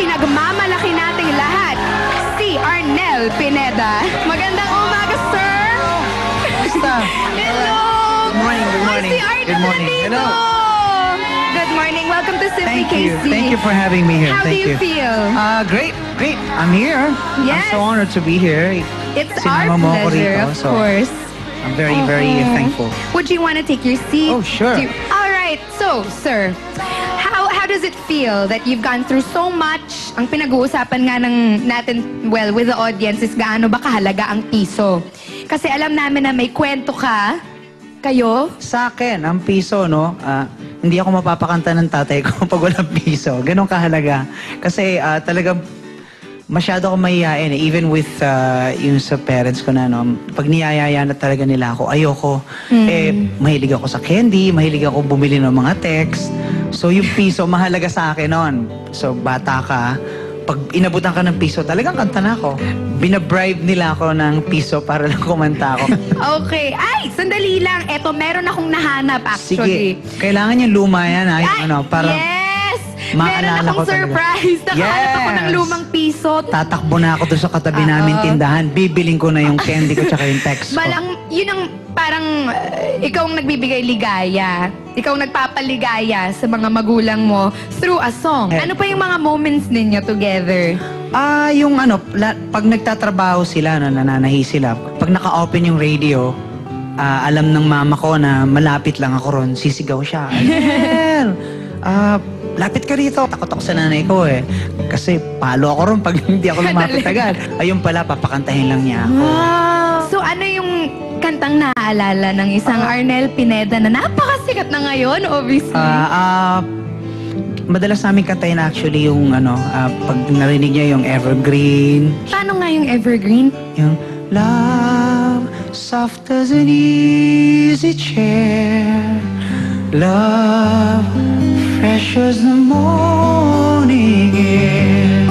pinagmamalaki nating lahat, si Arnel Pineda. Magandang umaga, sir! Kumusta? Hello! Good morning, good morning. Si Arnel Good morning. nandito! Hello. Good morning. Welcome to Simply Thank you. KC. Thank you for having me here. How Thank do you feel? Great, great. I'm here. Yes. I'm so honored to be here. It's our Sinama mo ako pleasure, rito, of so course. I'm very, very thankful. Would you want to take your seat? Oh, sure. All right. So, sir, how does it feel that you've gone through so much? Ang pinag-uusapan nga natin, well, with the audience is gaano ba kahalaga ang piso? Kasi alam namin na may kwento kayo. Sa akin, ang piso, no? Hindi ako mapapakanta ng tatay ko pag walang piso. Ganon kahalaga. Kasi talagang masyado ako mahihain. Even with yung sa parents ko na, no? Pag niyayaya na talaga nila ako, ayoko. Mahilig ako sa candy, mahilig ako bumili ng mga text. So yung piso, mahalaga sa akin noon. So bata ka, pag inabutan ka ng piso, talagang kanta na ako. Binabribe nila ako ng piso para lang kumanta ako. Okay. Ay, sandali lang. Eto, meron akong nahanap actually. Sige, kailangan yung luma yan. Ay, Para yes! Meron maalala akong ko talaga. surprise. Nakahanap ako ng Yes! lumang piso. tatakbo na ako doon sa katabi namin tindahan. Bibiling ko na yung candy ko tsaka yung text ko. Yun ang parang ikaw ang nagbibigay ligaya. Ikaw ang nagpapaligaya sa mga magulang mo through a song. Ano pa yung mga moments ninyo together? Yung pag nagtatrabaho sila, nananahi sila, pag naka-open yung radio, alam ng mama ko na malapit lang ako ron, sisigaw siya. Ariel! Lapit ka rito. Takot ako sa nanay ko eh. Kasi palo ako ron pag hindi ako lumapit agad. Ayun pala, papakantahin lang niya ako. Wow! So ano yung kantang naaalala ng isang Arnel Pineda na napakasikat na ngayon, obviously? Madalas namin kantahin actually yung pag narinig niya yung Evergreen. Paano nga yung Evergreen? Yung love, soft as an easy chair. Love, fresh as the morning air.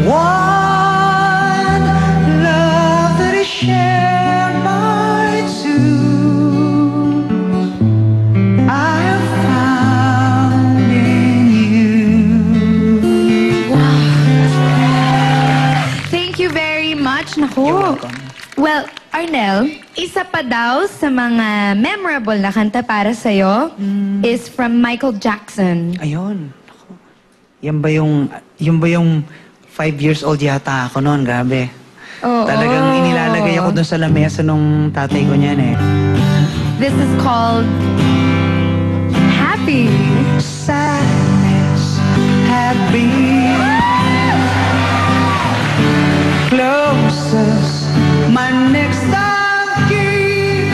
One love that is shared by two. I have found in you. Thank you very much. Naku. You're welcome. Well, Arnel, isa pa daw sa mga memorable na kanta para sa'yo is from Michael Jackson. Ayun. Ako. Yan ba yung 5 years old yata ako noon, gabi. Oo. Talagang inilalagay ako doon sa lamesa nung tatay ko niyan eh. This is called Happy. Sadness, happy, closest, my next of kin.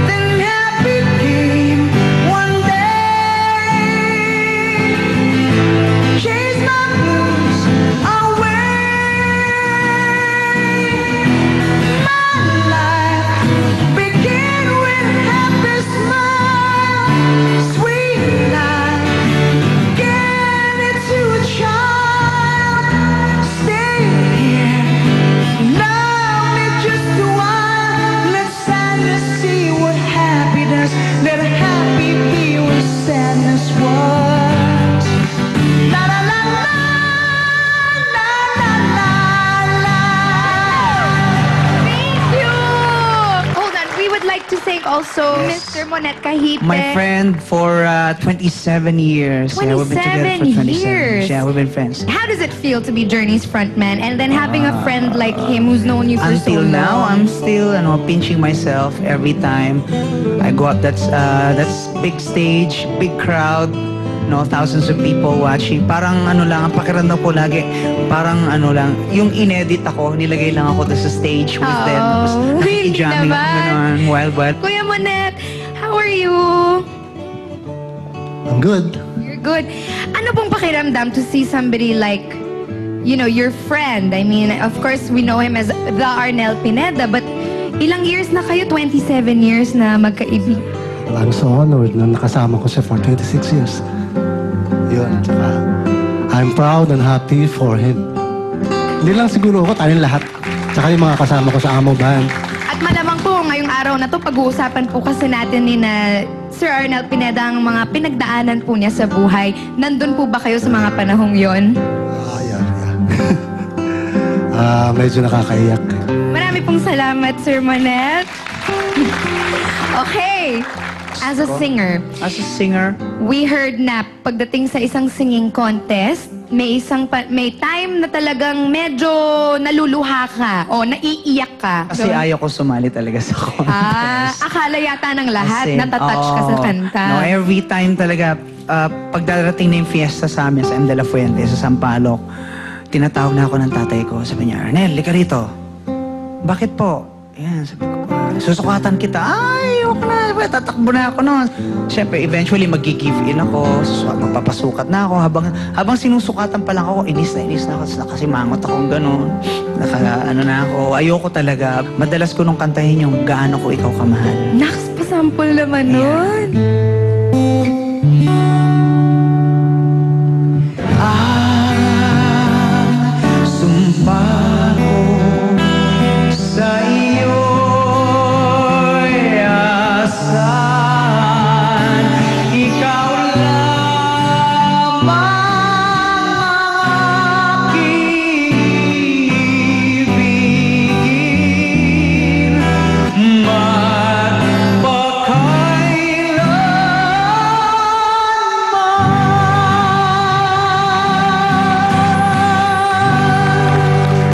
Then happy came one day, chase my blues away. My life began with happy smile, sweet life, get it to a child, stay here. Love me just a while. Let sadness see what happy does. Let happy be what sadness was. La la la la, la la la la. Thank you! Hold on, we would like to thank also Mr. Monet Kahite. My friend for 27 years. Yeah, we've been together 27 for 27 years. Yeah, we've been friends. How does it feel to be Journey's frontman and then having a friend like him who's known you for so Until long? now, I'm still pinching myself every time I go up. That's big stage, big crowd, thousands of people watching. Parang lang, ang pakiramdam ko lagi, parang lang, yung inedit ako, nilagay lang ako doon sa stage with them. Tapos really nakikijamming ako naman. ganun, wild. Kuya Monet, how are you? I'm good. You're good. Ano pong pakiramdam to see somebody like, your friend? I mean, of course, we know him as the Arnel Pineda, but ilang years na kayo? 27 years na magkaibig. Well, I'm so honored na nakasama ko siya for 26 years. Yun, tsaka I'm proud and happy for him. Hindi lang siguro ako, tayong lahat. Tsaka yung mga kasama ko sa Amo Band. At malamang po, ngayong araw na to, pag-uusapan po kasi natin ni na Sir Arnel Pineda ang mga pinagdaanan po niya sa buhay. Nandun po ba kayo sa mga panahong yon? Yeah. Medyo nakakaiyak. Marami pong salamat, Sir Manel. Okay. As a singer, As a singer, we heard na pagdating sa isang singing contest, may time na talagang medyo naluluha ka o naiiyak ka. kasi ayaw ko sumali talaga sa contest. Akala yata ng lahat, Kasi, natatouch ka sa oo. kanta. No, every time talaga, pagdarating na yung fiesta sa amin sa M. De La Fuente, sa Sampaloc, tinatawag na ako ng tatay ko. Sabi niya, Arnel, lika rito. Bakit po? Yan, sabi ko, susukatan kita. Ay, huwag na. Tatakbo na ako noon. Siyempre, eventually, mag-give in ako. Magpapasukat na ako. Habang sinusukatan pa lang ako, inis na ako. Kasi mangot akong gano'n. Ano na ako. Ayoko talaga. Madalas ko nung kantahin yung gaano ko ikaw kamahal. Naks, pasample naman nun.